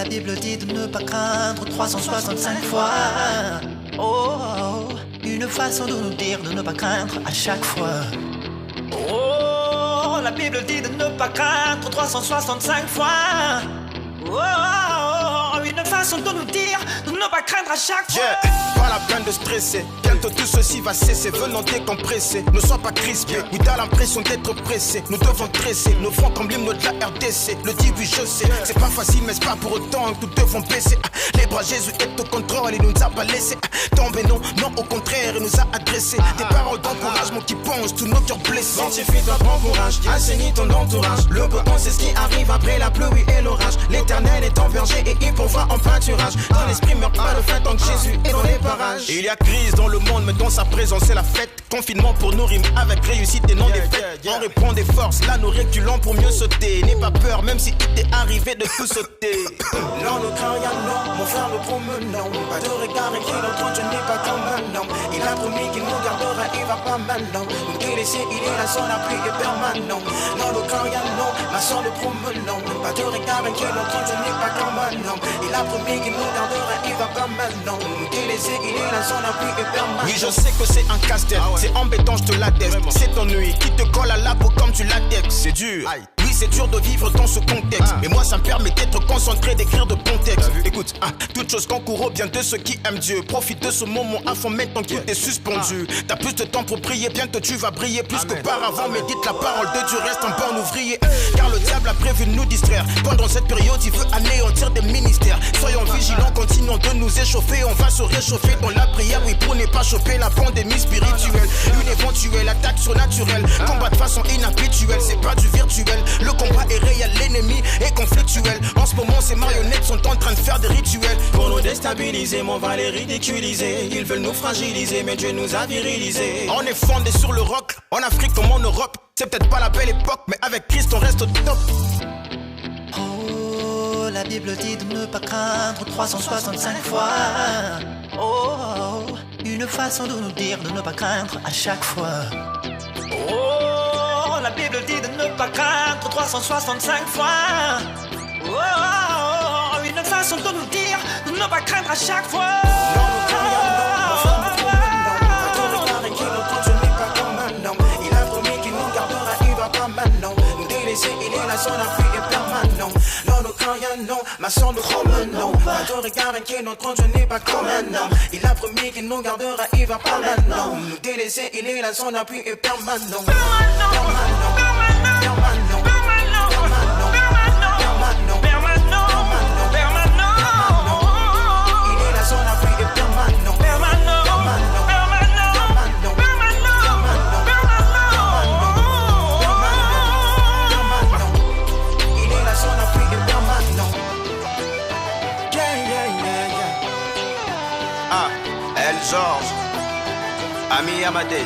Bible dit de ne pas craindre 365 fois. Oh, une façon de nous dire de ne pas craindre à chaque fois. Oh, la Bible dit de ne pas craindre 365 fois. Oh, une façon de nous dire de ne pas craindre à chaque fois. Pas la peine de stresser, bientôt tout ceci va cesser. Venons décompresser, ne sois pas crispé. Oui, t'as l'impression d'être pressé. Nous devons dresser nos fronts comme l'hymne de la RDC. Le dit oui, je sais, c'est pas facile, mais c'est pas pour autant que nous devons baisser. Les bras, Jésus est au contrôle, il nous a pas laissé tomber, non, non, au contraire, il nous a adressé des paroles d'encouragement qui pensent tous nos cœurs blessés. Fortifie-toi, prends courage, assainis ton entourage. Le beau temps, c'est ce qui arrive après la pluie et l'orage. L'éternel est en berger et il pourvoit en pâturage. Ton esprit meurt pas de faim tant que Jésus est dans les parages. Il y a crise dans le monde, mais dans sa présence c'est la fête. Confinement pour nous rime avec réussite et non défaite. On reprend des forces, là nous reculons pour mieux sauter. N'aie pas peur, même si il t'est arrivé de tout sauter. Non, ne crains rien, non, mon frère, ne promenons. Pas de regard écrit dans ton, je n'ai pas comme un homme. Il a promis qu'il nous gardera, il va pas maintenant nous délaisser, il est là, son appui est permanent. Non, ne crains rien, non, ma soeur, ne promenons. Pas de regard écrit dans ton, je n'ai pas comme un homme. Il a promis qu'il nous gardera, il va pas maintenant nous délaisser, il est là, son appui est permanent. Oui, je sais que c'est un casse-tête, c'est embêtant, je te l'atteste. C'est ton nuit qui te colle à la peau comme du latex. C'est dur. Oui, c'est dur de vivre dans ce contexte. Mais moi, ça me permet d'être concentré, d'écrire de bons textes. Écoute, toute chose concourt au bien de ceux qui aiment Dieu. Profite de ce moment à fond maintenant qu'il est suspendu. T'as plus de temps pour prier, bientôt tu vas briller plus qu'auparavant. Médite la parole de Dieu, reste un bon ouvrier. Car le diable a prévu de nous distraire. Pendant cette période, il veut anéantir des ministères. Soyons vigilants, continuons de nous échauffer. On va se réchauffer dans la prière, oui, pour ne pas choper la pandémie spirituelle. Une éventuelle attaque surnaturelle. Combat de façon inhabituelle, c'est pas du virtuel. Le combat est réel, l'ennemi est conflictuel. En ce moment, ces marionnettes sont en train de faire des rituels. Pour nous déstabiliser, mais on va les ridiculiser. Ils veulent nous fragiliser, mais Dieu nous a virilisés. On est fondé sur le rock, en Afrique comme en Europe. C'est peut-être pas la belle époque, mais avec Christ on reste au top. Oh, la Bible dit de ne pas craindre 365 fois. Oh, une façon de nous dire de ne pas craindre à chaque fois. Oh, la Bible dit de ne pas craindre 365 fois. Oh, une façon de nous dire de ne pas craindre à chaque fois. Il a promis qu'il nous gardera, il va pas maintenant nous délaisser, il est là, son appui est permanent. Non, ne crains rien, non, ma soeur, ne promenons. Pas de regard inquiet, notre trône, je n'ai pas comme un homme. Il a promis qu'il nous gardera, il va pas maintenant nous délaisser, il est là, son appui est permanent. Georges, Ami Amadej.